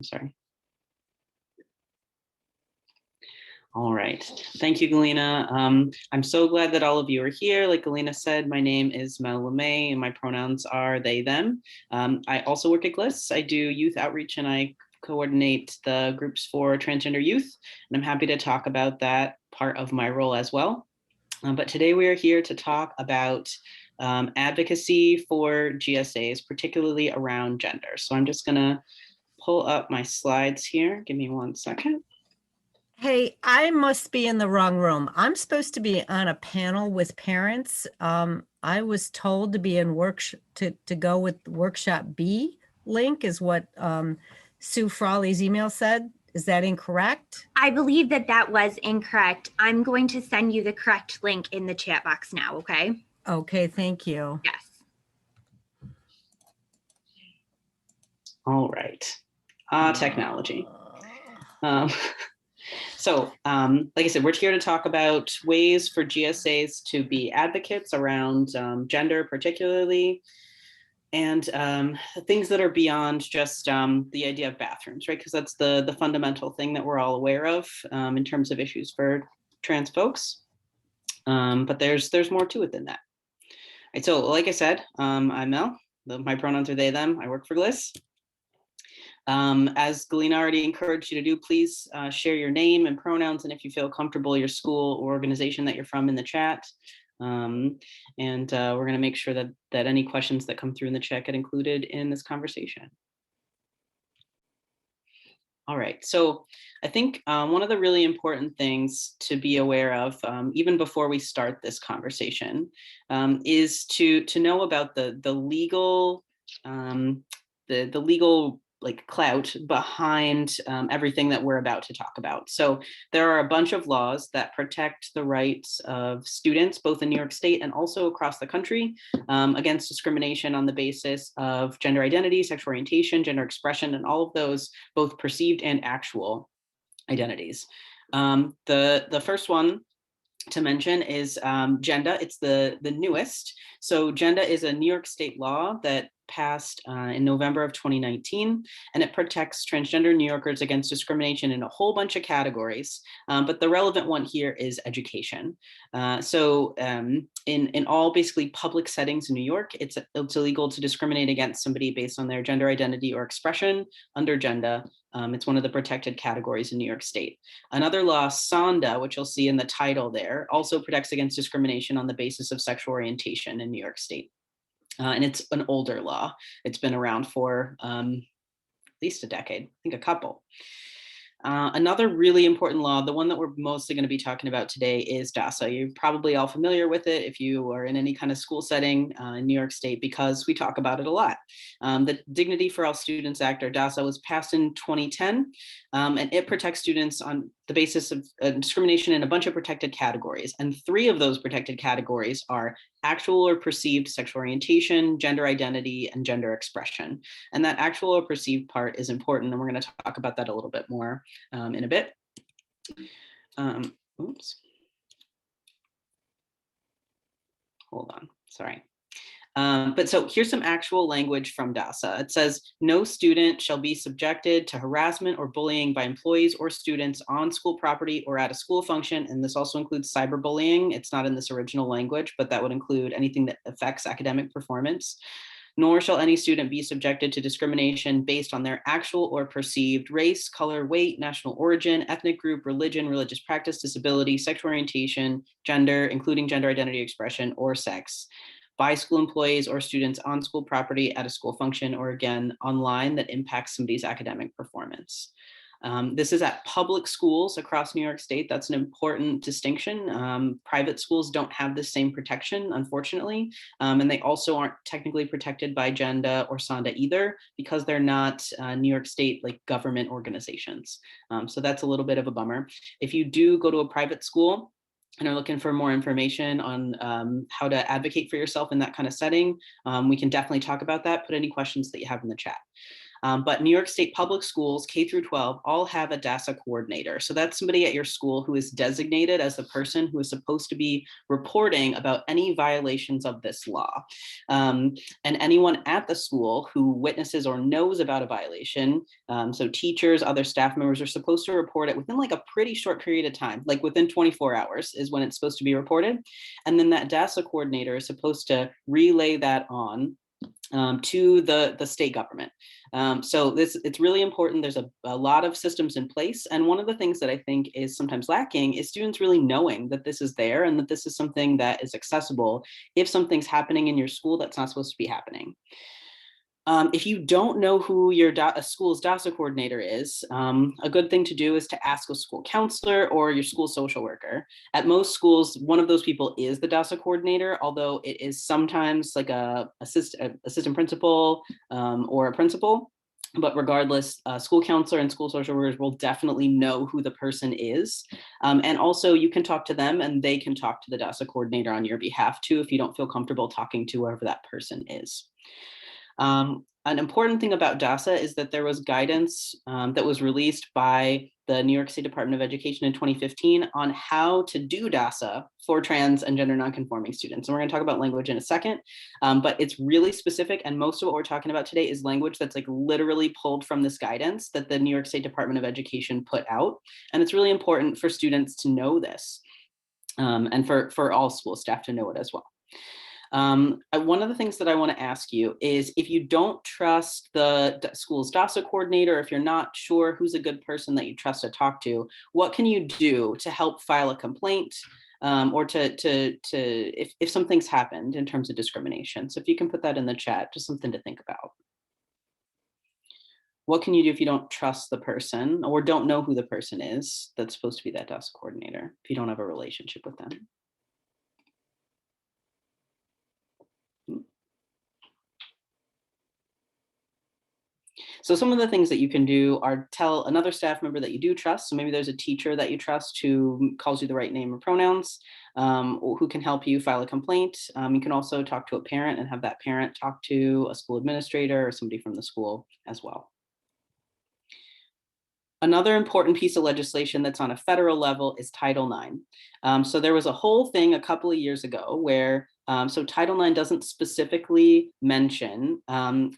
Sorry. All right. Thank you, Galena. I'm so glad that all of you are here. Like Galena said, my name is Mel LeMay and my pronouns are they, them. I also work at GLIS. I do youth outreach and I coordinate the groups for transgender youth. And I'm happy to talk about that part of my role as well. But today we are here to talk about advocacy for GSAs, particularly around gender. So I'm just gonna pull up my slides here. Give me 1 second. Hey, I must be in the wrong room. I'm supposed to be on a panel with parents. I was told to be in to go with workshop B link is what Sue Frawley's email said. Is that incorrect? I believe that was incorrect. I'm going to send you the correct link in the chat box now, okay? Okay, thank you. Yes. All right. Technology. So, like I said, we're here to talk about ways for GSAs to be advocates around gender particularly, and things that are beyond just the idea of bathrooms, right? Because that's the fundamental thing that we're all aware of in terms of issues for trans folks. But there's more to it than that. Right, so like I said, I'm Mel. My pronouns are they, them. I work for GLIS. As Galena already encouraged you to do, please share your name and pronouns, and if you feel comfortable, your school or organization that you're from in the chat. We're going to make sure that any questions that come through in the chat get included in this conversation. All right, so I think one of the really important things to be aware of, even before we start this conversation, is to know about the legal legal like clout behind everything that we're about to talk about. So there are a bunch of laws that protect the rights of students, both in New York State and also across the country, against discrimination on the basis of gender identity, sexual orientation, gender expression, and all of those, both perceived and actual identities. The first one to mention is GENDA. It's the newest. So GENDA is a New York State law that passed in November of 2019, and it protects transgender New Yorkers against discrimination in a whole bunch of categories. But the relevant one here is education. In all basically public settings in New York, it's illegal to discriminate against somebody based on their gender identity or expression under GENDA. It's one of the protected categories in New York State. Another law, SONDA, which you'll see in the title there, also protects against discrimination on the basis of sexual orientation in New York State. And it's an older law. It's been around for at least a decade, I think a couple. Another really important law, the one that we're mostly going to be talking about today, is DASA. You're probably all familiar with it if you are in any kind of school setting in New York State, because we talk about it a lot. The Dignity for All Students Act, or DASA, was passed in 2010, and it protects students on the basis of discrimination in a bunch of protected categories. And 3 of those protected categories are actual or perceived sexual orientation, gender identity, and gender expression. And that actual or perceived part is important, and we're going to talk about that a little bit more in a bit. Oops. Hold on, sorry. But so here's some actual language from DASA. It says, no student shall be subjected to harassment or bullying by employees or students on school property or at a school function. And this also includes cyberbullying. It's not in this original language, but that would include anything that affects academic performance. Nor shall any student be subjected to discrimination based on their actual or perceived race, color, weight, national origin, ethnic group, religion, religious practice, disability, sexual orientation, gender, including gender identity expression, or sex, by school employees or students on school property, at a school function, or again, online, that impacts somebody's academic performance. This is at public schools across New York State. That's an important distinction. Private schools don't have the same protection, unfortunately, and they also aren't technically protected by GENDA or SONDA either, because they're not New York State like government organizations. So that's a little bit of a bummer. If you do go to a private school and are looking for more information on how to advocate for yourself in that kind of setting, we can definitely talk about that. Put any questions that you have in the chat. But New York State public schools, K through 12, all have a DASA coordinator. So that's somebody at your school who is designated as the person who is supposed to be reporting about any violations of this law. And anyone at the school who witnesses or knows about a violation, so teachers, other staff members are supposed to report it within like a pretty short period of time, like within 24 hours is when it's supposed to be reported. And then that DASA coordinator is supposed to relay that on to the state government. So it's really important. There's a lot of systems in place. And one of the things that I think is sometimes lacking is students really knowing that this is there and that this is something that is accessible if something's happening in your school that's not supposed to be happening. If you don't know who your school's DASA coordinator is, a good thing to do is to ask a school counselor or your school social worker. At most schools, one of those people is the DASA coordinator, although it is sometimes like a assistant principal or a principal. But regardless, school counselor and school social workers will definitely know who the person is. And also you can talk to them and they can talk to the DASA coordinator on your behalf too, if you don't feel comfortable talking to whoever that person is. An important thing about DASA is that there was guidance that was released by the New York State Department of Education in 2015 on how to do DASA for trans and gender nonconforming students. And we're going to talk about language in a second, but it's really specific. And most of what we're talking about today is language that's like literally pulled from this guidance that the New York State Department of Education put out. And it's really important for students to know this and for all school staff to know it as well. One of the things that I want to ask you is if you don't trust the school's DASA coordinator, if you're not sure who's a good person that you trust to talk to, what can you do to help file a complaint or if something's happened in terms of discrimination? So if you can put that in the chat, just something to think about. What can you do if you don't trust the person or don't know who the person is that's supposed to be that DASA coordinator, if you don't have a relationship with them? So some of the things that you can do are tell another staff member that you do trust. So maybe there's a teacher that you trust who calls you the right name or pronouns, or who can help you file a complaint. You can also talk to a parent and have that parent talk to a school administrator or somebody from the school as well. Another important piece of legislation that's on a federal level is Title IX. So there was a whole thing a couple of years ago where so Title IX doesn't specifically mention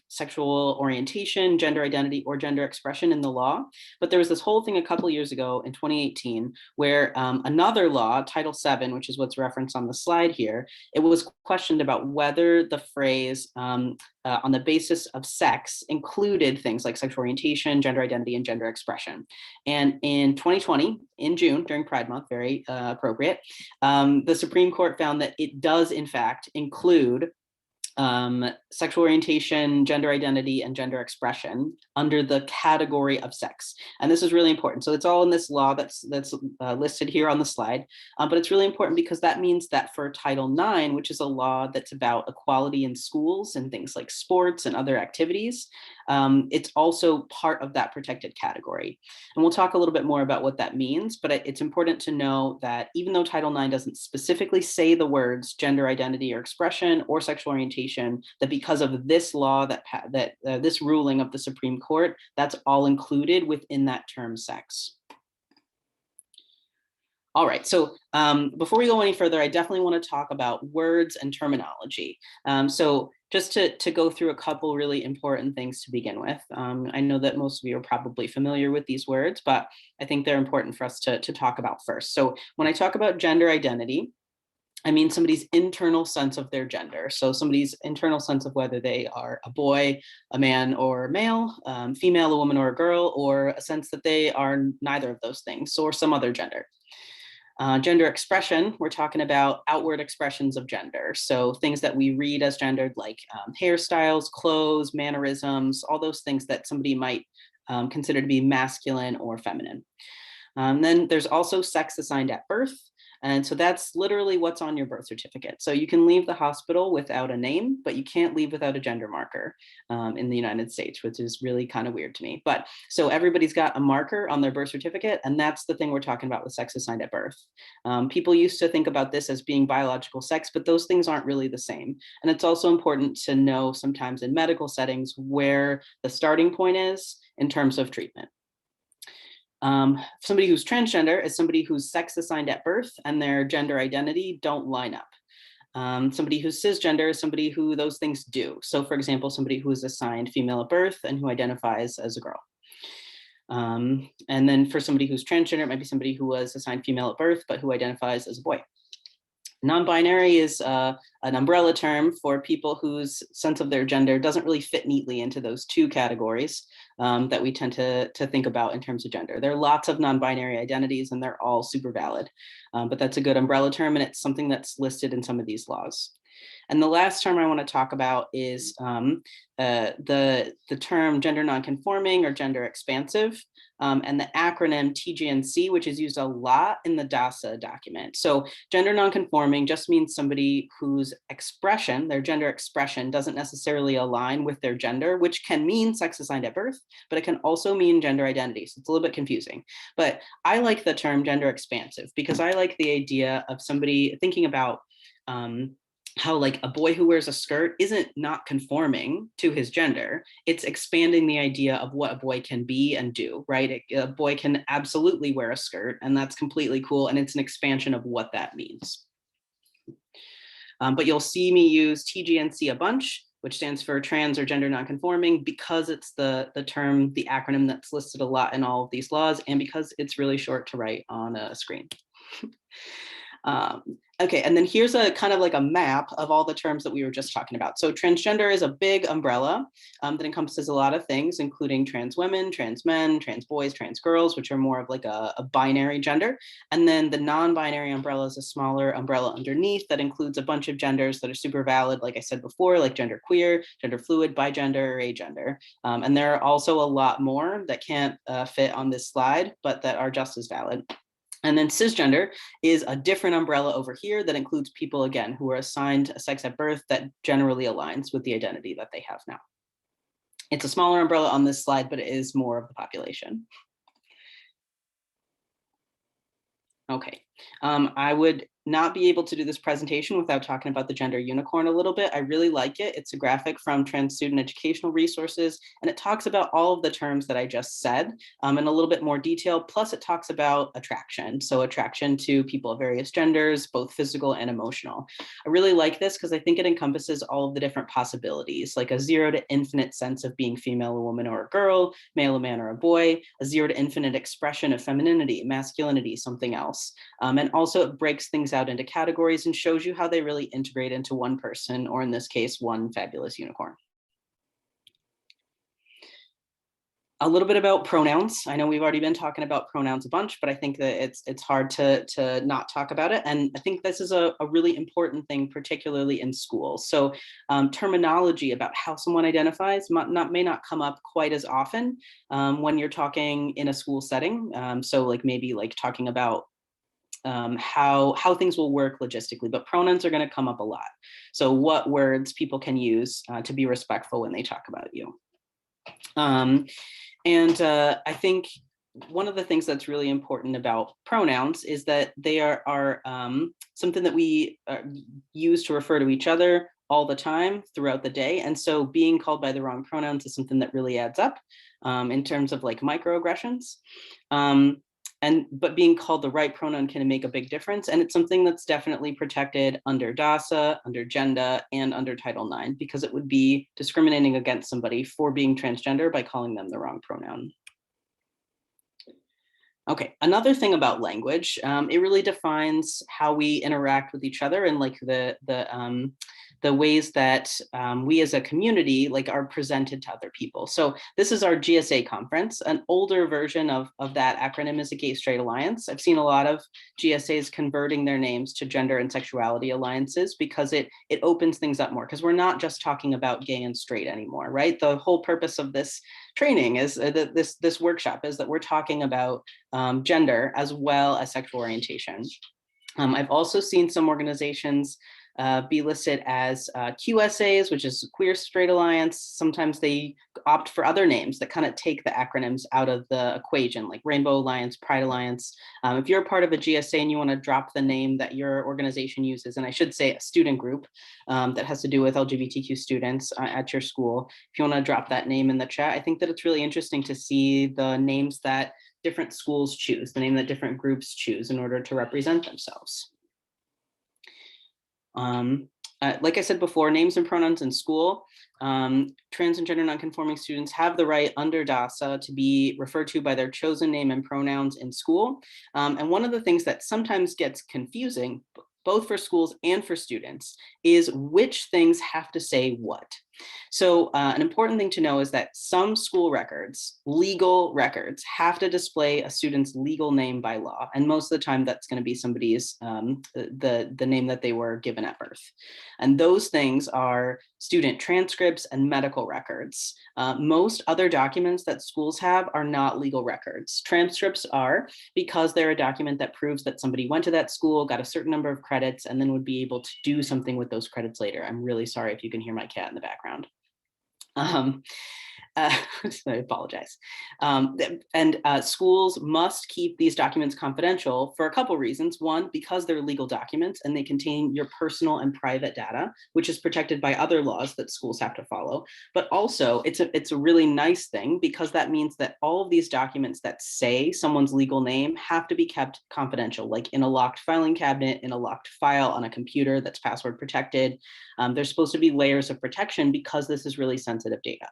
sexual orientation, gender identity, or gender expression in the law. But there was this whole thing a couple of years ago in 2018 where another law, Title VII, which is what's referenced on the slide here, it was questioned about whether the phrase on the basis of sex included things like sexual orientation, gender identity, and gender expression. And in 2020, in June, during Pride Month, very appropriate, the Supreme Court found that it does, in fact, include sexual orientation, gender identity, and gender expression under the category of sex. And this is really important. So it's all in this law that's listed here on the slide, but it's really important because that means that for Title IX, which is a law that's about equality in schools and things like sports and other activities, it's also part of that protected category. And we'll talk a little bit more about what that means, but it's important to know that even though Title IX doesn't specifically say the words gender identity or expression or sexual orientation, that because of this law, this ruling of the Supreme Court, that's all included within that term sex. All right, so before we go any further, I definitely want to talk about words and terminology. So just to go through a couple really important things to begin with. I know that most of you are probably familiar with these words, but I think they're important for us to talk about first. So when I talk about gender identity, I mean somebody's internal sense of their gender. So somebody's internal sense of whether they are a boy, a man, or male, female, a woman, or a girl, or a sense that they are neither of those things or some other gender. Gender expression, we're talking about outward expressions of gender. So things that we read as gendered, like hairstyles, clothes, mannerisms, all those things that somebody might consider to be masculine or feminine. Then there's also sex assigned at birth. And so that's literally what's on your birth certificate. So you can leave the hospital without a name, but you can't leave without a gender marker in the United States, which is really kind of weird to me. But so everybody's got a marker on their birth certificate, and that's the thing we're talking about with sex assigned at birth. People used to think about this as being biological sex, but those things aren't really the same. And it's also important to know sometimes in medical settings where the starting point is in terms of treatment. Somebody who's transgender is somebody who's sex assigned at birth and their gender identity don't line up. Somebody who's cisgender is somebody who those things do. So for example, somebody who is assigned female at birth and who identifies as a girl. And then for somebody who's transgender, it might be somebody who was assigned female at birth, but who identifies as a boy. Non-binary is an umbrella term for people whose sense of their gender doesn't really fit neatly into those two categories that we tend to think about in terms of gender. There are lots of non-binary identities and they're all super valid, but that's a good umbrella term and it's something that's listed in some of these laws. And the last term I want to talk about is the term gender nonconforming or gender expansive, and the acronym TGNC, which is used a lot in the DASA document. So gender nonconforming just means somebody whose expression, their gender expression, doesn't necessarily align with their gender, which can mean sex assigned at birth, but it can also mean gender identity. So it's a little bit confusing. But I like the term gender expansive because I like the idea of somebody thinking about how like a boy who wears a skirt isn't not conforming to his gender. It's expanding the idea of what a boy can be and do, right? A boy can absolutely wear a skirt and that's completely cool. And it's an expansion of what that means. But you'll see me use TGNC a bunch, which stands for trans or gender nonconforming, because it's the term, the acronym that's listed a lot in all of these laws, and because it's really short to write on a screen. Okay, and then here's a kind of like a map of all the terms that we were just talking about. So transgender is a big umbrella that encompasses a lot of things, including trans women, trans men, trans boys, trans girls, which are more of like a binary gender. And then the non-binary umbrella is a smaller umbrella underneath that includes a bunch of genders that are super valid, like I said before, like gender queer, gender fluid, bigender, or agender. And there are also a lot more that can't fit on this slide, but that are just as valid. And then cisgender is a different umbrella over here that includes people, again, who are assigned a sex at birth that generally aligns with the identity that they have now. It's a smaller umbrella on this slide, but it is more of the population. Okay, I would not be able to do this presentation without talking about the gender unicorn a little bit. I really like it. It's a graphic from Trans Student Educational Resources, and it talks about all of the terms that I just said in a little bit more detail. Plus it talks about attraction. So attraction to people of various genders, both physical and emotional. I really like this because I think it encompasses all of the different possibilities, like a 0 to infinite sense of being female, a woman, or a girl, male, a man, or a boy, a 0 to infinite expression of femininity, masculinity, something else. And also it breaks things out into categories and shows you how they really integrate into one person, or in this case, one fabulous unicorn. A little bit about pronouns. I know we've already been talking about pronouns a bunch, but I think that it's hard to not talk about it. And I think this is a really important thing, particularly in schools. So terminology about how someone identifies may not come up quite as often when you're talking in a school setting. So like maybe like talking about how things will work logistically, but pronouns are going to come up a lot. So what words people can use to be respectful when they talk about you. I think one of the things that's really important about pronouns is that they are something that we use to refer to each other all the time throughout the day. And so being called by the wrong pronouns is something that really adds up in terms of like microaggressions. But being called the right pronoun can make a big difference. And it's something that's definitely protected under DASA, under GENDA, and under Title IX, because it would be discriminating against somebody for being transgender by calling them the wrong pronoun. Okay, another thing about language, it really defines how we interact with each other and like the ways that we as a community like are presented to other people. So this is our GSA conference. An older version of that acronym is a Gay Straight Alliance. I've seen a lot of GSAs converting their names to gender and sexuality alliances because it opens things up more, because we're not just talking about gay and straight anymore, right? The whole purpose of this training is this workshop is that we're talking about gender as well as sexual orientation. I've also seen some organizations be listed as QSAs, which is Queer Straight Alliance. Sometimes they opt for other names that kind of take the acronyms out of the equation, like Rainbow Alliance, Pride Alliance. If you're part of a GSA and you want to drop the name that your organization uses, and I should say a student group that has to do with LGBTQ students at your school, if you want to drop that name in the chat, I think that it's really interesting to see the names that different schools choose, the name that different groups choose in order to represent themselves. Like I said before, names and pronouns in school, trans and gender nonconforming students have the right under DASA to be referred to by their chosen name and pronouns in school. And one of the things that sometimes gets confusing, both for schools and for students, is which things have to say what. So an important thing to know is that some school records, legal records, have to display a student's legal name by law. And most of the time that's going to be somebody's, the name that they were given at birth. And those things are student transcripts and medical records. Most other documents that schools have are not legal records. Transcripts are because they're a document that proves that somebody went to that school, got a certain number of credits, and then would be able to do something with those credits later. I'm really sorry if you can hear my cat in the background. So I apologize. Schools must keep these documents confidential for a couple reasons. One, because they're legal documents and they contain your personal and private data, which is protected by other laws that schools have to follow. But also, it's a really nice thing because that means that all of these documents that say someone's legal name have to be kept confidential, like in a locked filing cabinet, in a locked file on a computer that's password protected. There's supposed to be layers of protection because this is really sensitive data.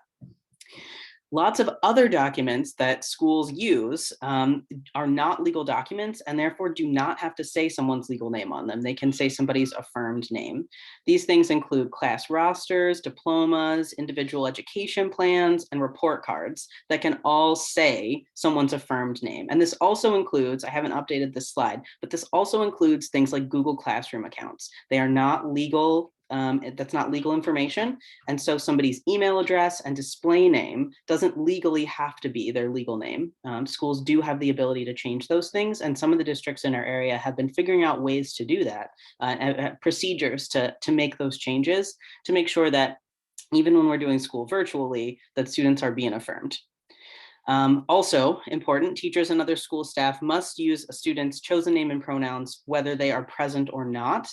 Lots of other documents that schools use are not legal documents and therefore do not have to say someone's legal name on them. They can say somebody's affirmed name. These things include class rosters, diplomas, individual education plans, and report cards that can all say someone's affirmed name. And this also includes, I haven't updated this slide, but this also includes things like Google Classroom accounts. They are not legal. That's not legal information. And so somebody's email address and display name doesn't legally have to be their legal name. Schools do have the ability to change those things. And some of the districts in our area have been figuring out ways to do that, procedures to make those changes, to make sure that even when we're doing school virtually, that students are being affirmed. Also important, teachers and other school staff must use a student's chosen name and pronouns, whether they are present or not.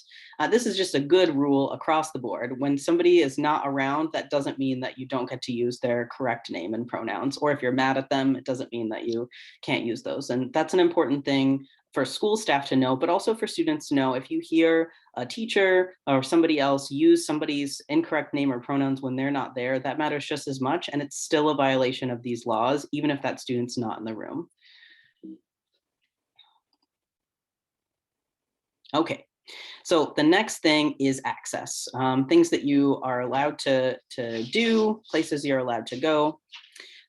This is just a good rule across the board. When somebody is not around, that doesn't mean that you don't get to use their correct name and pronouns, or if you're mad at them, it doesn't mean that you can't use those. And that's an important thing for school staff to know, but also for students to know. If you hear a teacher or somebody else use somebody's incorrect name or pronouns when they're not there, that matters just as much, and it's still a violation of these laws, even if that student's not in the room. Okay, so the next thing is access. Things that you are allowed to do, places you're allowed to go.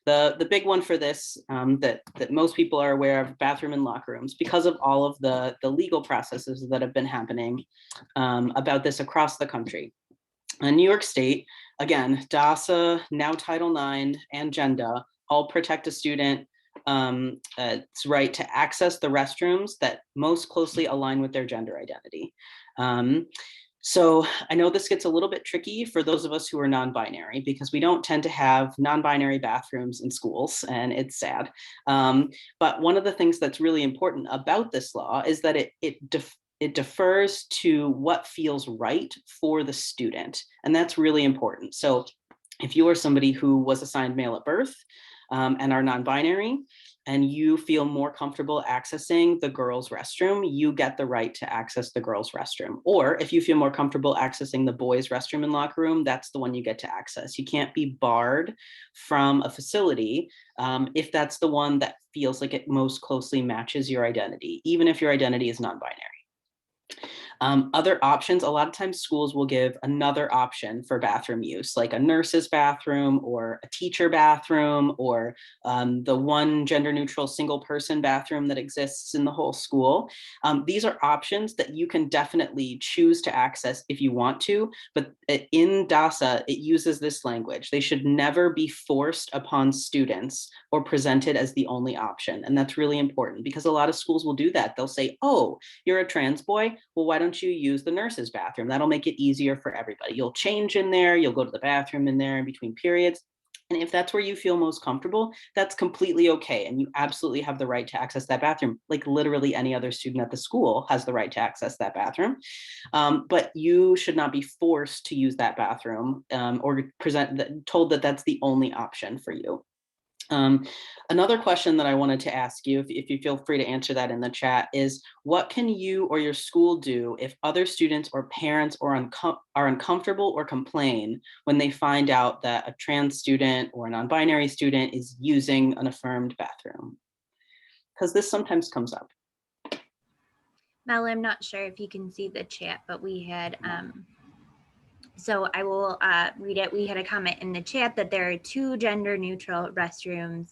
The big one for this that most people are aware of, bathroom and locker rooms, because of all of the legal processes that have been happening about this across the country. In New York State, again, DASA, now Title IX, and GENDA all protect a student's right to access the restrooms that most closely align with their gender identity. So I know this gets a little bit tricky for those of us who are non-binary, because we don't tend to have non-binary bathrooms in schools, and it's sad. But one of the things that's really important about this law is that it defers to what feels right for the student, and that's really important. So if you are somebody who was assigned male at birth and are non-binary, and you feel more comfortable accessing the girls' restroom, you get the right to access the girls' restroom. Or if you feel more comfortable accessing the boys' restroom and locker room, that's the one you get to access. You can't be barred from a facility if that's the one that feels like it most closely matches your identity, even if your identity is non-binary. Other options, a lot of times schools will give another option for bathroom use, like a nurse's bathroom or a teacher bathroom, or the one gender neutral single person bathroom that exists in the whole school. These are options that you can definitely choose to access if you want to, but in DASA, it uses this language. They should never be forced upon students or presented as the only option. And that's really important because a lot of schools will do that. They'll say, oh, you're a trans boy, well, why don't you use the nurse's bathroom? That'll make it easier for everybody. You'll change in there, you'll go to the bathroom in there in between periods. And if that's where you feel most comfortable, that's completely okay. And you absolutely have the right to access that bathroom. Like literally any other student at the school has the right to access that bathroom. But you should not be forced to use that bathroom or told that that's the only option for you. Another question that I wanted to ask you, if you feel free to answer that in the chat, is what can you or your school do if other students or parents are uncomfortable or complain when they find out that a trans student or a non-binary student is using an affirmed bathroom? Because this sometimes comes up. Mel, I'm not sure if you can see the chat, but we had so I will read it. We had a comment in the chat that there are 2 gender neutral restrooms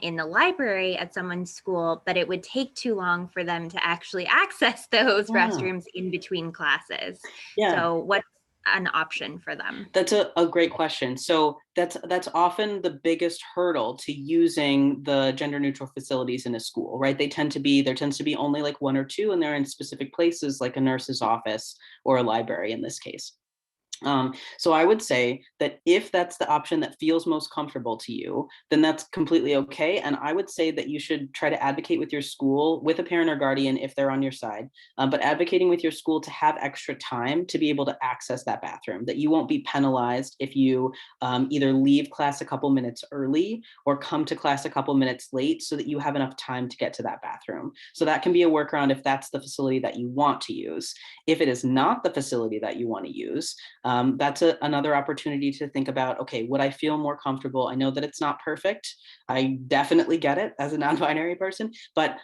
in the library at someone's school, but it would take too long for them to actually access those restrooms in between classes. Yeah. So what's an option for them? That's a great question. So that's often the biggest hurdle to using the gender neutral facilities in a school, right? There tends to be only like 1 or 2, and they're in specific places like a nurse's office or a library in this case. So I would say that if that's the option that feels most comfortable to you, then that's completely okay. And I would say that you should try to advocate with your school, with a parent or guardian if they're on your side, but advocating with your school to have extra time to be able to access that bathroom, that you won't be penalized if you either leave class a couple minutes early or come to class a couple minutes late so that you have enough time to get to that bathroom. So that can be a workaround if that's the facility that you want to use. If it is not the facility that you want to use, that's another opportunity to think about, okay, would I feel more comfortable? I know that it's not perfect. I definitely get it as a non-binary person, but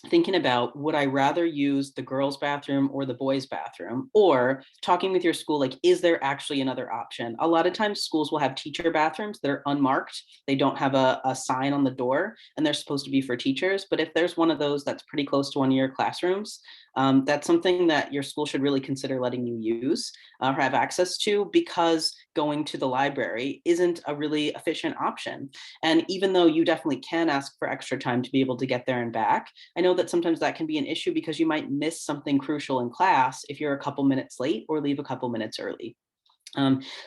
thinking about, would I rather use the girls' bathroom or the boys' bathroom? Or talking with your school, like, is there actually another option? A lot of times schools will have teacher bathrooms that are unmarked. They don't have a sign on the door, and they're supposed to be for teachers. But if there's one of those that's pretty close to one of your classrooms, that's something that your school should really consider letting you use or have access to, because going to the library isn't a really efficient option. And even though you definitely can ask for extra time to be able to get there and back, I know that sometimes that can be an issue because you might miss something crucial in class if you're a couple minutes late or leave a couple minutes early.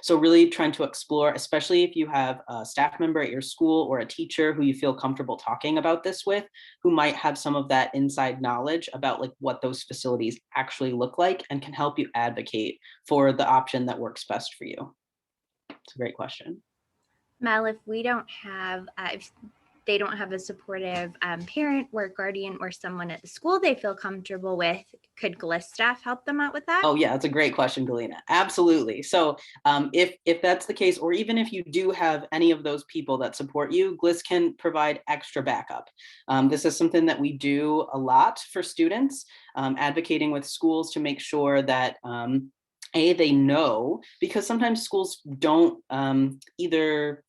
So really trying to explore, especially if you have a staff member at your school or a teacher who you feel comfortable talking about this with, who might have some of that inside knowledge about like what those facilities actually look like and can help you advocate for the option that works best for you. It's a great question. Mel, if we don't have, if they don't have a supportive parent or guardian or someone at the school they feel comfortable with, could GLIS staff help them out with that? Oh yeah, that's a great question, Galina. Absolutely. So if that's the case, or even if you do have any of those people that support you, GLIS can provide extra backup. This is something that we do a lot for students, advocating with schools to make sure that they know, because sometimes schools don't either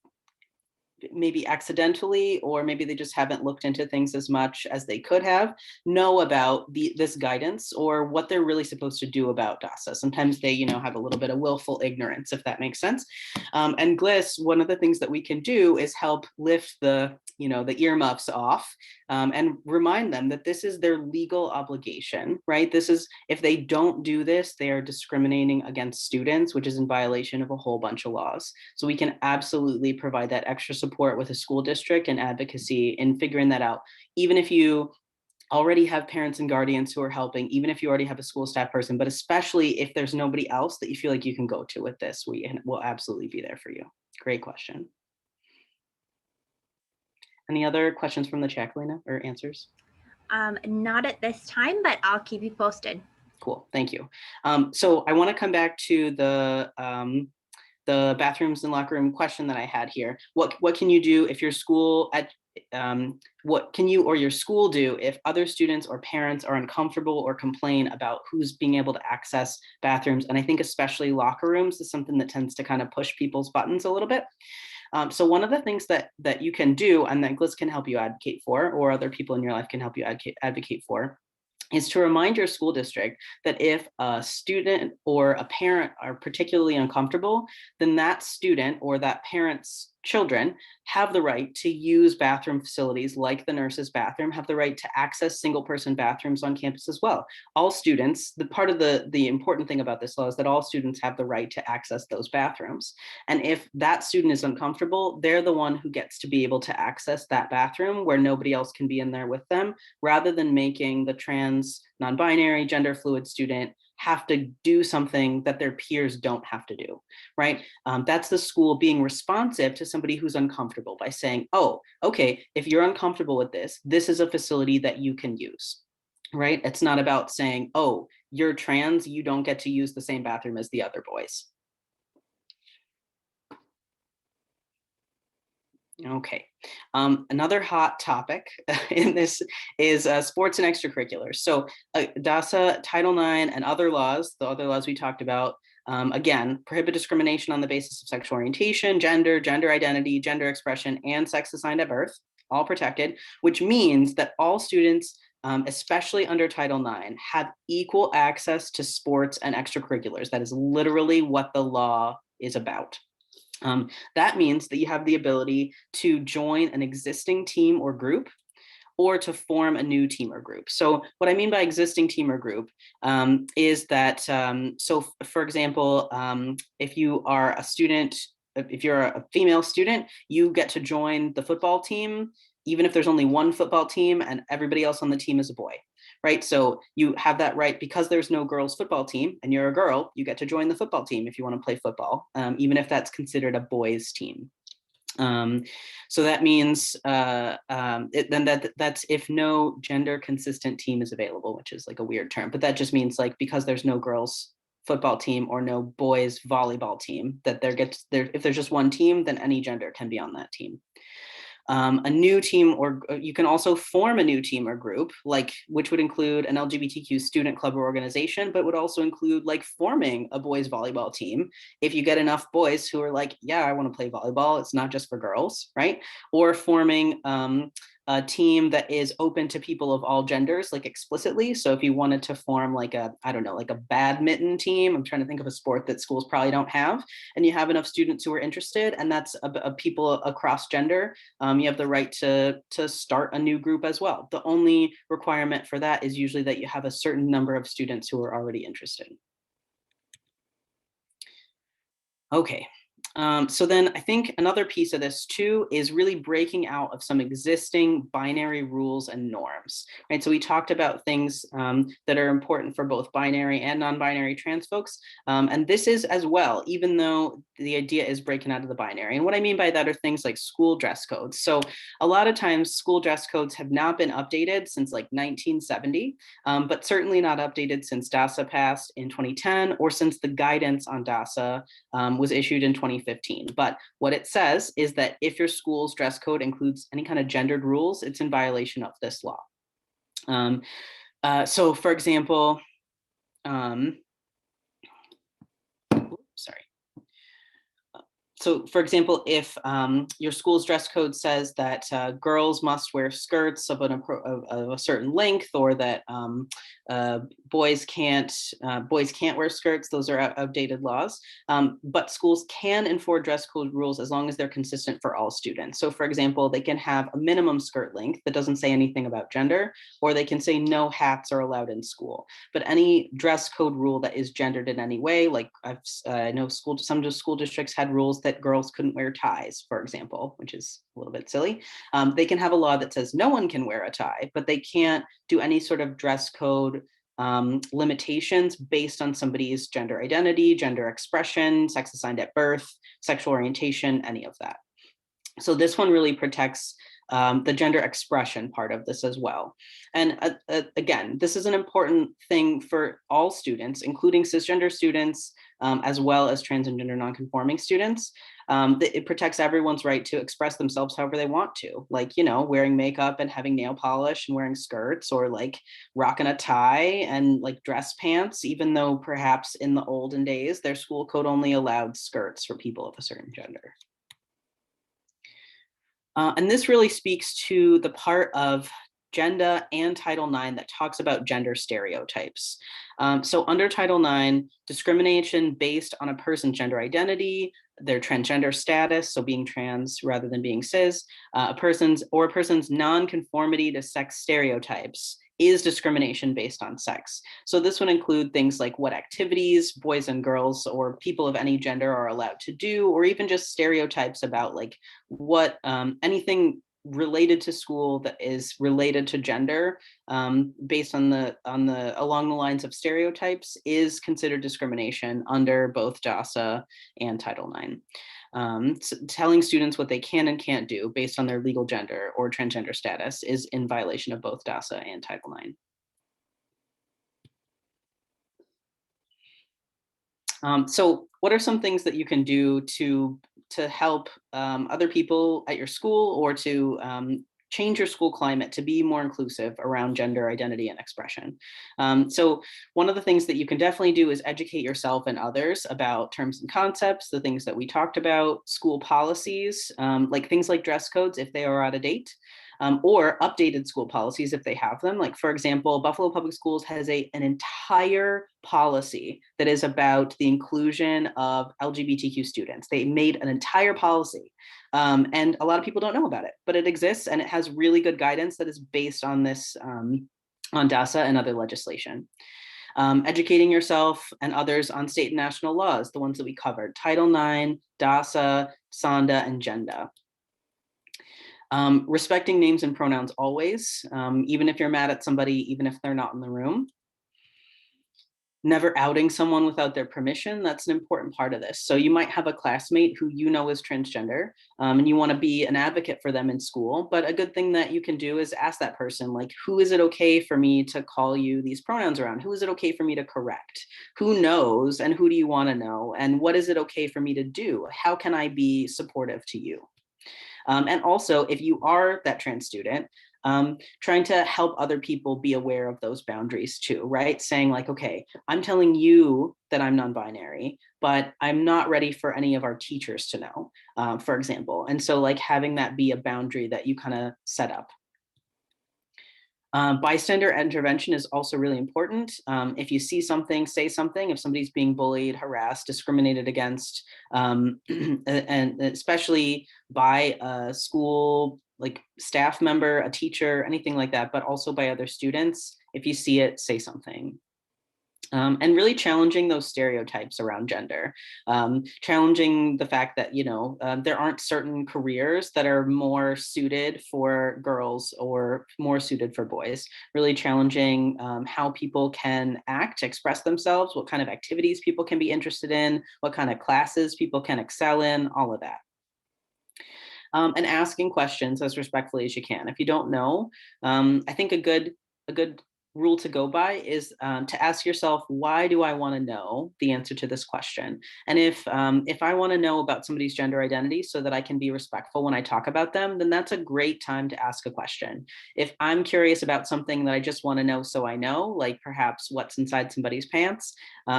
maybe accidentally, or maybe they just haven't looked into things as much as they could have, know about this guidance or what they're really supposed to do about DASA. Sometimes they, have a little bit of willful ignorance, if that makes sense. And GLIS, one of the things that we can do is help lift the earmuffs off and remind them that this is their legal obligation, right? This is, if they don't do this, they are discriminating against students, which is in violation of a whole bunch of laws. So we can absolutely provide that extra support with a school district and advocacy in figuring that out. Even if you already have parents and guardians who are helping, even if you already have a school staff person, but especially if there's nobody else that you feel like you can go to with this, we will absolutely be there for you. Great question. Any other questions from the chat, Galina, or answers? Not at this time, but I'll keep you posted. Cool, thank you. So I want to come back to the bathrooms and locker room question that I had here. What can you do if your school what can you or your school do if other students or parents are uncomfortable or complain about who's being able to access bathrooms? And I think especially locker rooms is something that tends to kind of push people's buttons a little bit. So one of the things that you can do, and that GLIS can help you advocate for, or other people in your life can help you advocate for, is to remind your school district that if a student or a parent are particularly uncomfortable, then that student or that parent's children have the right to use bathroom facilities like the nurse's bathroom, have the right to access single person bathrooms on campus as well. All students, the part of the important thing about this law is that all students have the right to access those bathrooms. And if that student is uncomfortable, they're the one who gets to be able to access that bathroom where nobody else can be in there with them, rather than making the trans, non-binary, gender fluid student have to do something that their peers don't have to do, right? That's the school being responsive to somebody who's uncomfortable by saying, oh, okay, if you're uncomfortable with this, this is a facility that you can use, right? It's not about saying, oh, you're trans, you don't get to use the same bathroom as the other boys. Okay, another hot topic in this is sports and extracurriculars. So DASA, Title IX, and other laws, the other laws we talked about, again, prohibit discrimination on the basis of sexual orientation, gender, gender identity, gender expression, and sex assigned at birth, all protected, which means that all students, especially under Title IX, have equal access to sports and extracurriculars. That is literally what the law is about. That means that you have the ability to join an existing team or group, or to form a new team or group. So what I mean by existing team or group is that, so for example, if you are a student, if you're a female student, you get to join the football team, even if there's only one football team and everybody else on the team is a boy. Right, so you have that right because there's no girls football team and you're a girl, you get to join the football team if you want to play football, even if that's considered a boys team. So that means that's if no gender consistent team is available, which is like a weird term, but that just means like because there's no girls football team or no boys volleyball team, that if there's just one team, then any gender can be on that team. A new team, or you can also form a new team or group, which would include an LGBTQ student club or organization, but would also include like forming a boys volleyball team if you get enough boys who are like, yeah, I want to play volleyball, it's not just for girls, right? Or forming a team that is open to people of all genders, like explicitly. So if you wanted to form like I don't know, like a badminton team, I'm trying to think of a sport that schools probably don't have, and you have enough students who are interested, and that's a people across gender, you have the right to start a new group as well. The only requirement for that is usually that you have a certain number of students who are already interested. Okay. So then I think another piece of this too is really breaking out of some existing binary rules and norms, right? So we talked about things that are important for both binary and non-binary trans folks. And this is as well, even though the idea is breaking out of the binary. And what I mean by that are things like school dress codes. So a lot of times school dress codes have not been updated since like 1970, but certainly not updated since DASA passed in 2010 or since the guidance on DASA was issued in 2015. But what it says is that if your school's dress code includes any kind of gendered rules, it's in violation of this law. So for example, So for example, if your school's dress code says that girls must wear skirts of a certain length, or that boys can't wear skirts, those are outdated laws. But schools can enforce dress code rules as long as they're consistent for all students. So for example, they can have a minimum skirt length that doesn't say anything about gender, or they can say no hats are allowed in school. But any dress code rule that is gendered in any way, like I know some school districts had rules that girls couldn't wear ties, for example, which is a little bit silly. They can have a law that says no one can wear a tie, but they can't do any sort of dress code limitations based on somebody's gender identity, gender expression, sex assigned at birth, sexual orientation, any of that. So this one really protects the gender expression part of this as well. And again, this is an important thing for all students, including cisgender students, as well as trans and gender nonconforming students. It protects everyone's right to express themselves however they want to, like, you know, wearing makeup and having nail polish and wearing skirts, or like rocking a tie and like dress pants, even though perhaps in the olden days, their school code only allowed skirts for people of a certain gender. And this really speaks to the part of gender and Title IX that talks about gender stereotypes. So under Title IX, discrimination based on a person's gender identity, their transgender status, so being trans rather than being cis, a person's non-conformity to sex stereotypes is discrimination based on sex. So this would include things like what activities boys and girls or people of any gender are allowed to do, or even just stereotypes about like what anything related to school that is related to gender, based on the along the lines of stereotypes, is considered discrimination under both DASA and Title IX. So telling students what they can and can't do based on their legal gender or transgender status is in violation of both DASA and Title IX. So what are some things that you can do to help other people at your school, or to change your school climate to be more inclusive around gender identity and expression? So one of the things that you can definitely do is educate yourself and others about terms and concepts, the things that we talked about, school policies, like things like dress codes if they are out of date. Or updated school policies if they have them. Like, for example, Buffalo Public Schools has an entire policy that is about the inclusion of LGBTQ students. They made an entire policy, and a lot of people don't know about it, but it exists, and it has really good guidance that is based on this, on DASA and other legislation. Educating yourself and others on state and national laws, the ones that we covered: Title IX, DASA, SONDA, and GENDA. Respecting names and pronouns always, even if you're mad at somebody, even if they're not in the room. Never outing someone without their permission, that's an important part of this. So you might have a classmate who you know is transgender, and you want to be an advocate for them in school, but a good thing that you can do is ask that person, like, who is it okay for me to call you these pronouns around? Who is it okay for me to correct? Who knows, and who do you want to know? And what is it okay for me to do? How can I be supportive to you? And also, if you are that trans student, trying to help other people be aware of those boundaries too, right? Saying like, okay, I'm telling you that I'm non-binary, but I'm not ready for any of our teachers to know, for example. And so like having that be a boundary that you kind of set up. Bystander intervention is also really important. If you see something, say something. If somebody's being bullied, harassed, discriminated against, and especially by a school, like staff member, a teacher, anything like that, but also by other students, if you see it, say something. And really challenging those stereotypes around gender, challenging the fact that, you know, there aren't certain careers that are more suited for girls or more suited for boys. Really challenging how people can act, express themselves, what kind of activities people can be interested in, what kind of classes people can excel in, all of that. And asking questions as respectfully as you can. If you don't know, I think a good rule to go by is to ask yourself, why do I want to know the answer to this question? And if I want to know about somebody's gender identity so that I can be respectful when I talk about them, then that's a great time to ask a question. If I'm curious about something that I just want to know so I know, like perhaps what's inside somebody's pants,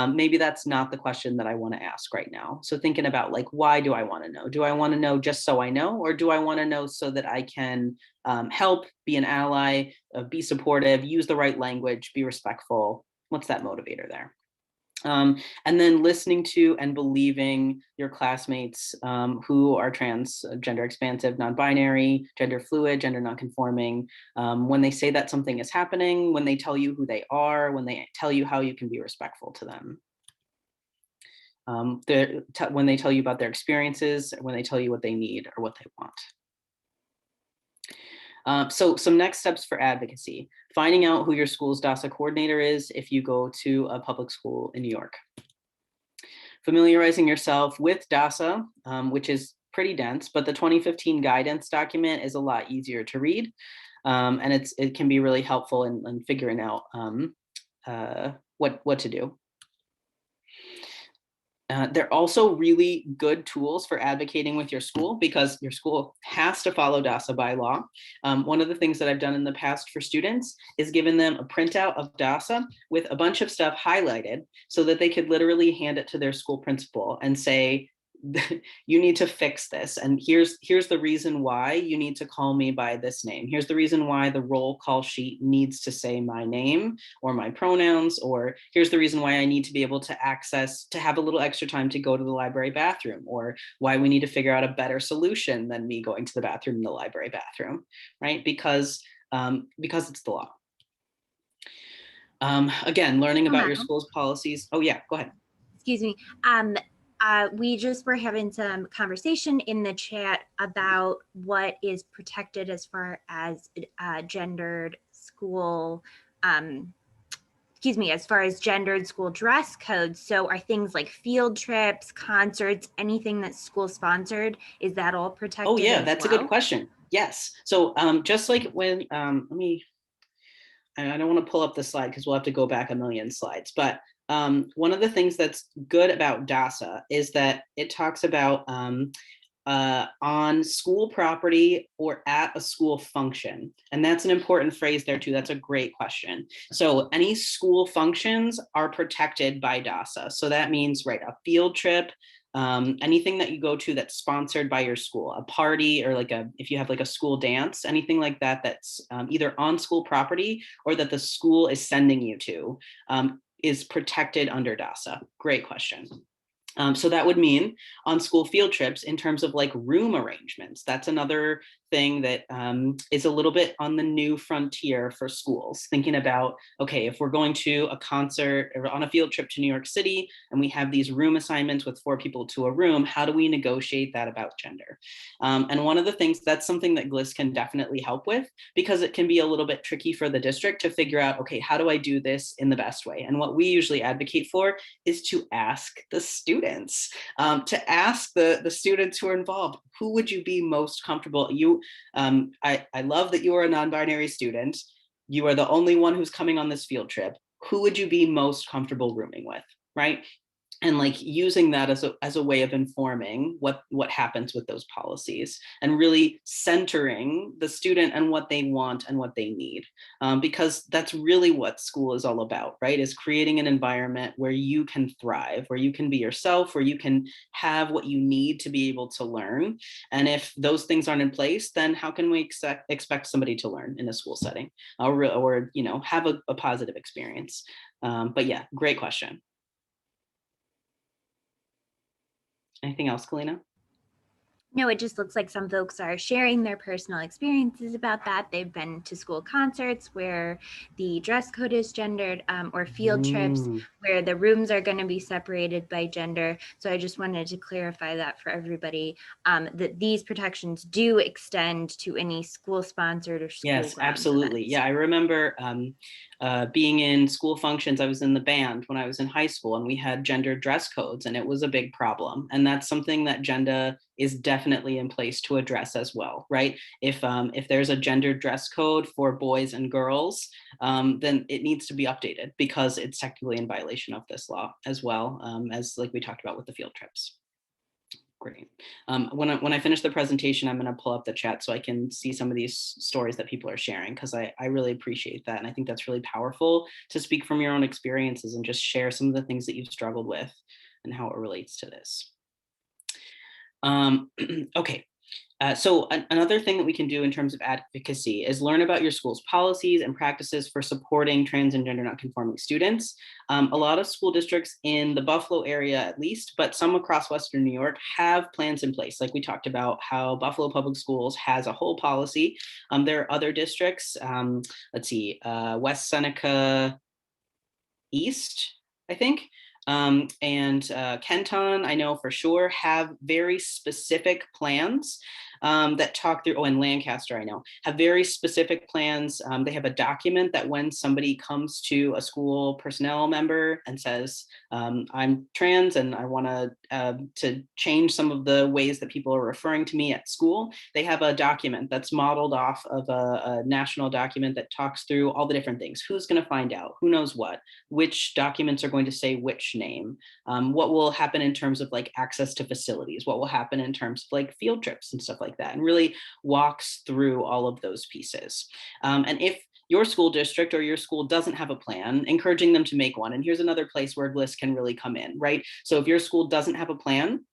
maybe that's not the question that I want to ask right now. So thinking about like, why do I want to know? Do I want to know just so I know, or do I want to know so that I can help, be an ally, be supportive, use the right language, be respectful? What's that motivator there? And then listening to and believing your classmates who are trans, gender expansive, non-binary, gender fluid, gender non-conforming, when they say that something is happening, when they tell you who they are, when they tell you how you can be respectful to them. When they tell you about their experiences, when they tell you what they need or what they want. So some next steps for advocacy: finding out who your school's DASA coordinator is if you go to a public school in New York. Familiarizing yourself with DASA, which is pretty dense, but the 2015 guidance document is a lot easier to read. And it can be really helpful in figuring out what to do. They're also really good tools for advocating with your school because your school has to follow DASA by law. One of the things that I've done in the past for students is given them a printout of DASA with a bunch of stuff highlighted so that they could literally hand it to their school principal and say, you need to fix this. And here's the reason why you need to call me by this name. Here's the reason why the roll call sheet needs to say my name or my pronouns, or here's the reason why I need to be able to have a little extra time to go to the library bathroom, or why we need to figure out a better solution than me going to the bathroom in the library bathroom, right? Because it's the law. Again, learning about your school's policies. Oh yeah, go ahead. Excuse me. We just were having some conversation in the chat about what is protected as far as gendered school, as far as gendered school dress codes. So are things like field trips, concerts, anything that's school sponsored, is that all protected? Oh yeah, that's a good question. Yes. So just like when, I don't want to pull up the slide because we'll have to go back a million slides, but one of the things that's good about DASA is that it talks about on school property or at a school function. And that's an important phrase there too. That's a great question. So any school functions are protected by DASA. So that means, right, a field trip, anything that you go to that's sponsored by your school, a party, or if you have like a school dance, anything like that that's either on school property or that the school is sending you to, is protected under DASA. Great question. So that would mean on school field trips in terms of like room arrangements. That's another thing that is a little bit on the new frontier for schools, thinking about, okay, if we're going to a concert or on a field trip to New York City and we have these room assignments with 4 people to a room, how do we negotiate that about gender? And one of the things, that's something that GLIS can definitely help with, because it can be a little bit tricky for the district to figure out, okay, how do I do this in the best way? And what we usually advocate for is to ask the students, to ask the students who are involved, who would you be most comfortable? I love that you are a non-binary student. You are the only one who's coming on this field trip. Who would you be most comfortable rooming with, right? And like using that as a way of informing what happens with those policies, and really centering the student and what they want and what they need, because that's really what school is all about, right? Is creating an environment where you can thrive, where you can be yourself, where you can have what you need to be able to learn. And if those things aren't in place, then how can we expect somebody to learn in a school setting, or have a positive experience? But yeah, great question. Anything else, Kalina? No, it just looks like some folks are sharing their personal experiences about that. They've been to school concerts where the dress code is gendered, or field trips where the rooms are going to be separated by gender. So I just wanted to clarify that for everybody, that these protections do extend to any school-sponsored or school. Yes, absolutely. Events. Yeah, I remember being in school functions. I was in the band when I was in high school, and we had gender dress codes, and it was a big problem. And that's something that Genda is definitely in place to address as well, right? If there's a gender dress code for boys and girls, then it needs to be updated, because it's technically in violation of this law as well, as like we talked about with the field trips. Great. When I finish the presentation, I'm going to pull up the chat so I can see some of these stories that people are sharing, because I really appreciate that. And I think that's really powerful to speak from your own experiences and just share some of the things that you've struggled with and how it relates to this. Okay. So another thing that we can do in terms of advocacy is learn about your school's policies and practices for supporting trans and gender non-conforming students. A lot of school districts in the Buffalo area, at least, but some across Western New York, have plans in place. Like we talked about how Buffalo Public Schools has a whole policy. There are other districts, let's see, West Seneca East, I think, and Kenton, I know for sure, have very specific plans. that talk through, and Lancaster, I know, have very specific plans. They have a document that when somebody comes to a school personnel member and says, I'm trans and I want to change some of the ways that people are referring to me at school, they have a document that's modeled off of a national document that talks through all the different things. Who's going to find out? Who knows what? Which documents are going to say which name? What will happen in terms of like access to facilities? What will happen in terms of like field trips and stuff like that? And really walks through all of those pieces. And if your school district or your school doesn't have a plan, encouraging them to make one. And here's another place where GLIS can really come in, right? So if your school doesn't have a plan,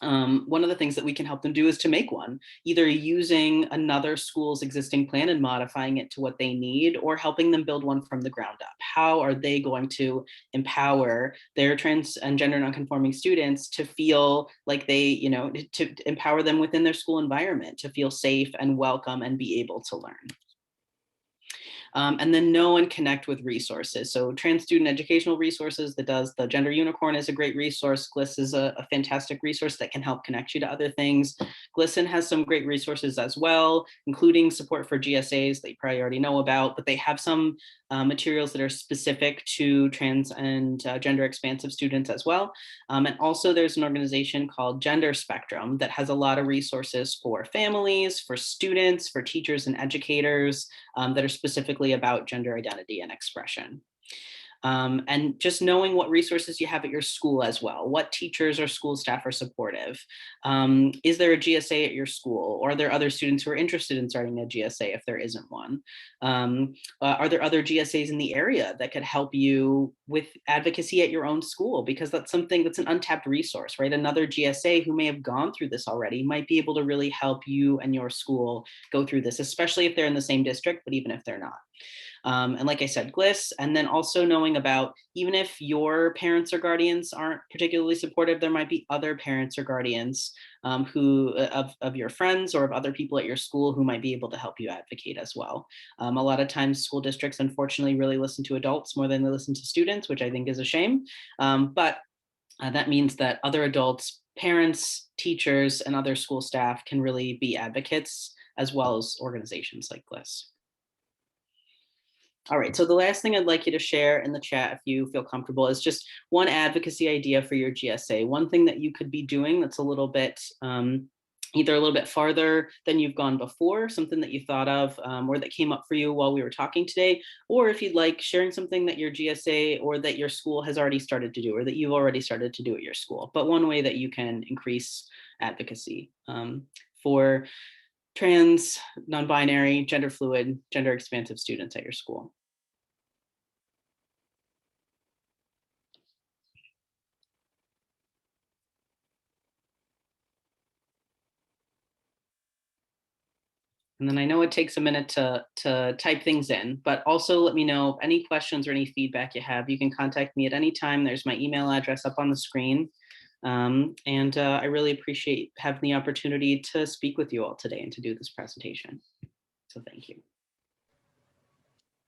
one of the things that we can help them do is to make one, either using another school's existing plan and modifying it to what they need, or helping them build one from the ground up. How are they going to empower their trans and gender nonconforming students to feel like they, you know, to empower them within their school environment, to feel safe and welcome and be able to learn? And then know and connect with resources. So trans student educational resources that does the Gender Unicorn is a great resource. GLIS is a fantastic resource that can help connect you to other things. GLISTEN has some great resources as well, including support for GSAs that you probably already know about, but they have some materials that are specific to trans and gender expansive students as well. And also there's an organization called Gender Spectrum that has a lot of resources for families, for students, for teachers and educators that are specifically about gender identity and expression. And just knowing what resources you have at your school as well. What teachers or school staff are supportive? Is there a GSA at your school? Or are there other students who are interested in starting a GSA if there isn't one? Are there other GSAs in the area that could help you with advocacy at your own school? Because that's something that's an untapped resource, right? Another GSA who may have gone through this already might be able to really help you and your school go through this, especially if they're in the same district, but even if they're not. And like I said, GLIS, and then also knowing about, even if your parents or guardians aren't particularly supportive, there might be other parents or guardians of your friends or of other people at your school who might be able to help you advocate as well. A lot of times school districts, unfortunately, really listen to adults more than they listen to students, which I think is a shame. But that means that other adults, parents, teachers, and other school staff can really be advocates, as well as organizations like GLIS. All right, so the last thing I'd like you to share in the chat, if you feel comfortable, is just one advocacy idea for your GSA, one thing that you could be doing that's a little bit, either a little bit farther than you've gone before, something that you thought of or that came up for you while we were talking today, or if you'd like, sharing something that your GSA or that your school has already started to do, or that you've already started to do at your school, but one way that you can increase advocacy for trans, non-binary, gender fluid, gender expansive students at your school. And then I know it takes a minute to type things in, but also let me know any questions or any feedback you have. You can contact me at any time. There's my email address up on the screen. I really appreciate having the opportunity to speak with you all today and to do this presentation. So thank you.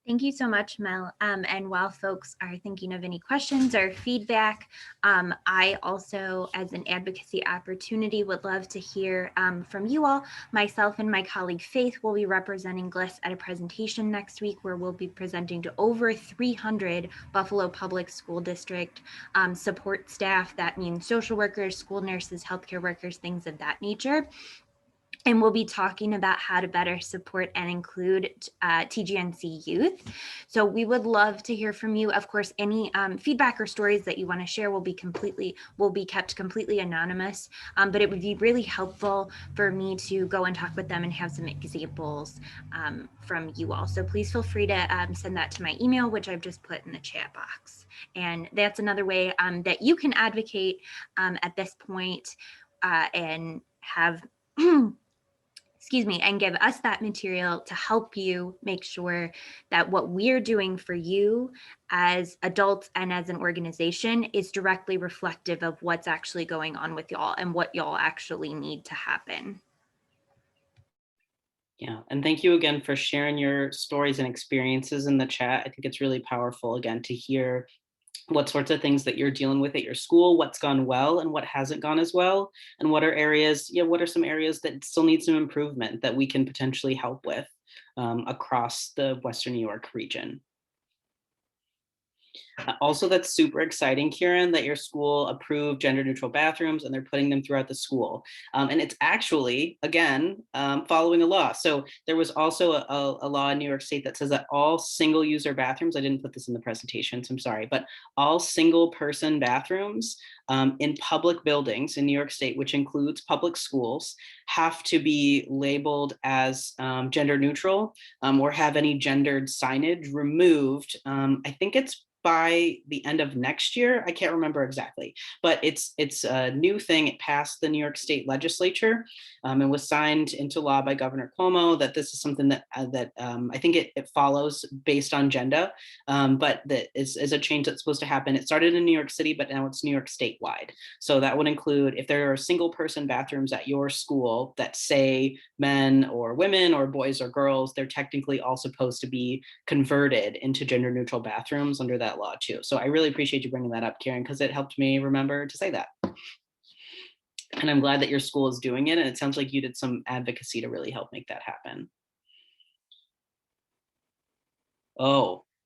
Thank you so much, Mel. And while folks are thinking of any questions or feedback, I also, as an advocacy opportunity, would love to hear from you all. Myself and my colleague Faith will be representing GLIS at a presentation next week where we'll be presenting to over 300 Buffalo Public School District support staff. That means social workers, school nurses, healthcare workers, things of that nature. And we'll be talking about how to better support and include TGNC youth. So we would love to hear from you. Of course, any feedback or stories that you want to share will be kept completely anonymous. But it would be really helpful for me to go and talk with them and have some examples from you all. So please feel free to send that to my email, which I've just put in the chat box. And that's another way that you can advocate at this point and have and give us that material to help you make sure that what we're doing for you as adults and as an organization is directly reflective of what's actually going on with y'all and what y'all actually need to happen. Yeah, and thank you again for sharing your stories and experiences in the chat. I think it's really powerful, again, to hear what sorts of things that you're dealing with at your school, what's gone well and what hasn't gone as well, and what are areas, what are some areas that still need some improvement that we can potentially help with across the Western New York region. Also, that's super exciting, Kieran, that your school approved gender neutral bathrooms and they're putting them throughout the school. And it's actually, again, following a law. So there was also a law in New York State that says that all single user bathrooms, I didn't put this in the presentation, so I'm sorry, but all single person bathrooms in public buildings in New York State, which includes public schools, have to be labeled as gender neutral or have any gendered signage removed. I think it's by the end of next year. I can't remember exactly, but it's a new thing. It passed the New York State legislature and was signed into law by Governor Cuomo, that this is something that I think it follows based on gender, but that is a change that's supposed to happen. It started in New York City, but now it's New York statewide. So that would include if there are single person bathrooms at your school that say men or women or boys or girls, they're technically all supposed to be converted into gender neutral bathrooms under that law too. So I really appreciate you bringing that up, Karen, because it helped me remember to say that. And I'm glad that your school is doing it. And it sounds like you did some advocacy to really help make that happen.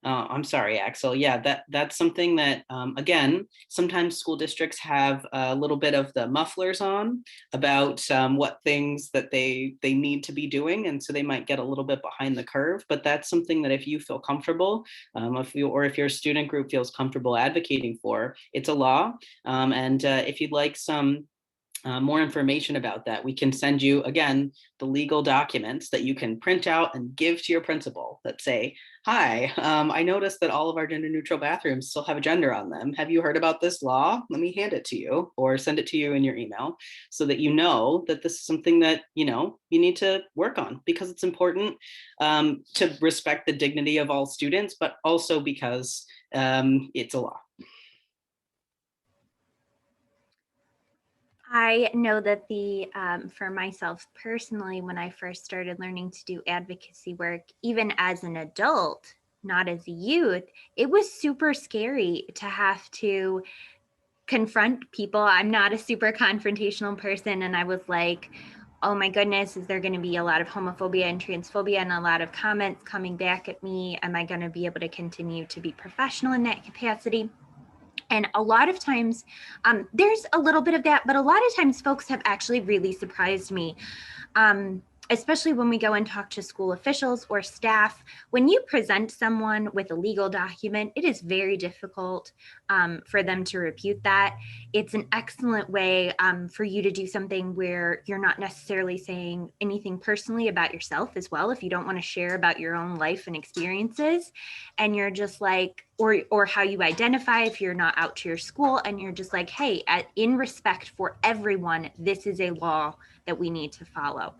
I'm sorry, Axel. Yeah, that's something that, again, sometimes school districts have a little bit of the mufflers on about what things that they need to be doing. And so they might get a little bit behind the curve, but that's something that if you feel comfortable, if your student group feels comfortable advocating for, it's a law. And if you'd like some more information about that, we can send you, again, the legal documents that you can print out and give to your principal that say, hi, I noticed that all of our gender neutral bathrooms still have a gender on them. Have you heard about this law? Let me hand it to you or send it to you in your email so that you know that this is something that, you need to work on, because it's important to respect the dignity of all students, but also because it's a law. I know that for myself personally, when I first started learning to do advocacy work, even as an adult, not as a youth, it was super scary to have to confront people. I'm not a super confrontational person. And I was like, oh my goodness, is there going to be a lot of homophobia and transphobia and a lot of comments coming back at me? Am I going to be able to continue to be professional in that capacity? And a lot of times there's a little bit of that, but a lot of times folks have actually really surprised me, especially when we go and talk to school officials or staff. When you present someone with a legal document, it is very difficult for them to refute that. It's an excellent way for you to do something where you're not necessarily saying anything personally about yourself as well, if you don't want to share about your own life and experiences, and you're just like, or how you identify if you're not out to your school, and you're just like, hey, in respect for everyone, this is a law that we need to follow.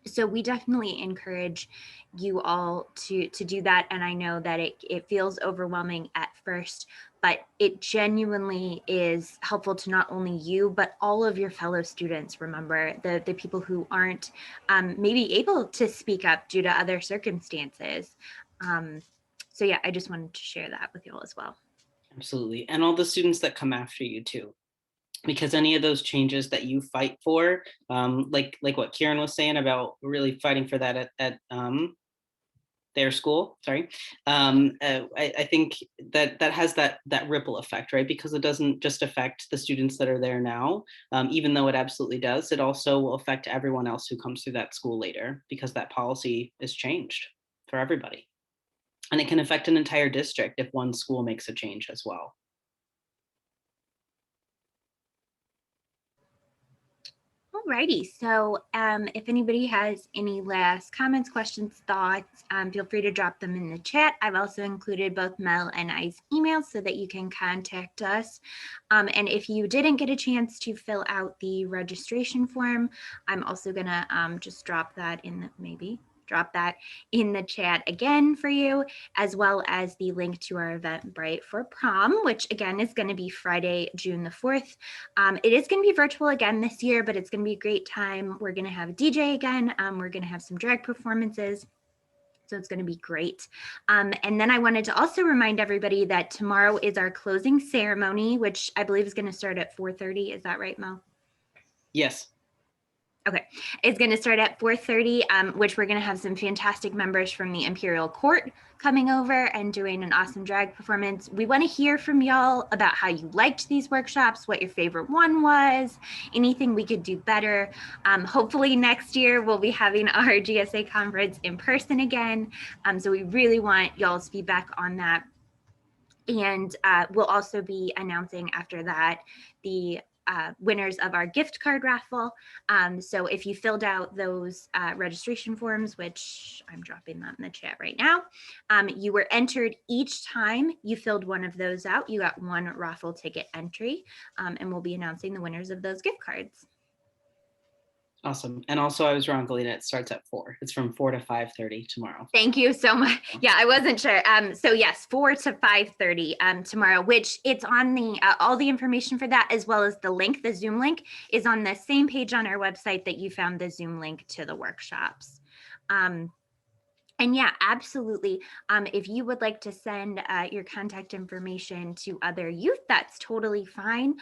So we definitely encourage you all to do that. And I know that it feels overwhelming at first, but it genuinely is helpful to not only you, but all of your fellow students. Remember, the people who aren't maybe able to speak up due to other circumstances. So yeah, I just wanted to share that with you all as well. Absolutely. And all the students that come after you too, because any of those changes that you fight for, like what Kieran was saying about really fighting for that at their school, sorry, I think that has that ripple effect, right? Because it doesn't just affect the students that are there now, even though it absolutely does, it also will affect everyone else who comes through that school later, because that policy is changed for everybody. And it can affect an entire district if one school makes a change as well. Alrighty, so if anybody has any last comments, questions, thoughts, feel free to drop them in the chat. I've also included both Mel and I's emails so that you can contact us. And if you didn't get a chance to fill out the registration form, I'm also gonna just drop that in the chat again for you, as well as the link to our Eventbrite for prom, which again is going to be Friday, June the 4th. It is going to be virtual again this year, but it's going to be a great time. We're going to have a DJ again. We're going to have some drag performances. So it's going to be great. And then I wanted to also remind everybody that tomorrow is our closing ceremony, which I believe is going to start at 4:30. Is that right, Mel? Yes. Okay, it's going to start at 4:30, which we're going to have some fantastic members from the Imperial Court coming over and doing an awesome drag performance. We want to hear from y'all about how you liked these workshops, what your favorite one was, anything we could do better. Hopefully next year we'll be having our GSA conference in person again. So we really want y'all's feedback on that. And we'll also be announcing after that the winners of our gift card raffle. So if you filled out those registration forms, which I'm dropping that in the chat right now, you were entered each time you filled one of those out. You got one raffle ticket entry, and we'll be announcing the winners of those gift cards. Awesome. And also, I was wrong, Galina. It starts at 4. It's from 4 to 5:30 tomorrow. Thank you so much. Yeah, I wasn't sure. So yes, 4 to 5:30 tomorrow, which it's on the all the information for that, as well as the link, the Zoom link is on the same page on our website that you found the Zoom link to the workshops. And yeah, absolutely. If you would like to send your contact information to other youth, that's totally fine.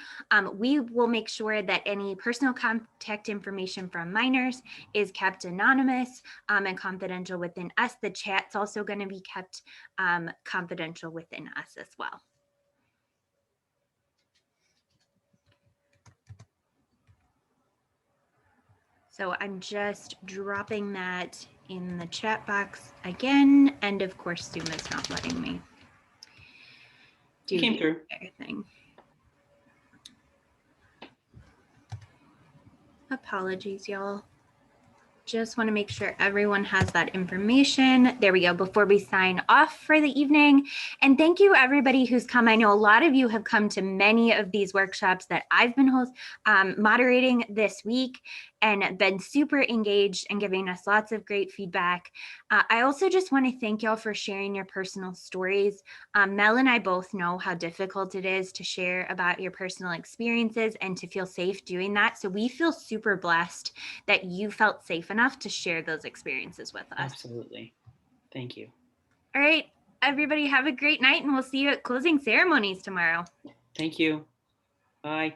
We will make sure that any personal contact information from minors is kept anonymous and confidential within us. The chat's also going to be kept confidential within us as well. So I'm just dropping that in the chat box again. And of course, Zoom is not letting me do Came the through. entire thing. Apologies, y'all. Just want to make sure everyone has that information. There we go, before we sign off for the evening. And thank you everybody who's come. I know a lot of you have come to many of these workshops that I've been moderating this week and been super engaged and giving us lots of great feedback. I also just want to thank y'all for sharing your personal stories. Mel and I both know how difficult it is to share about your personal experiences and to feel safe doing that. So we feel super blessed that you felt safe enough to share those experiences with us. Absolutely. Thank you. All right, everybody have a great night and we'll see you at closing ceremonies tomorrow. Thank you. Bye.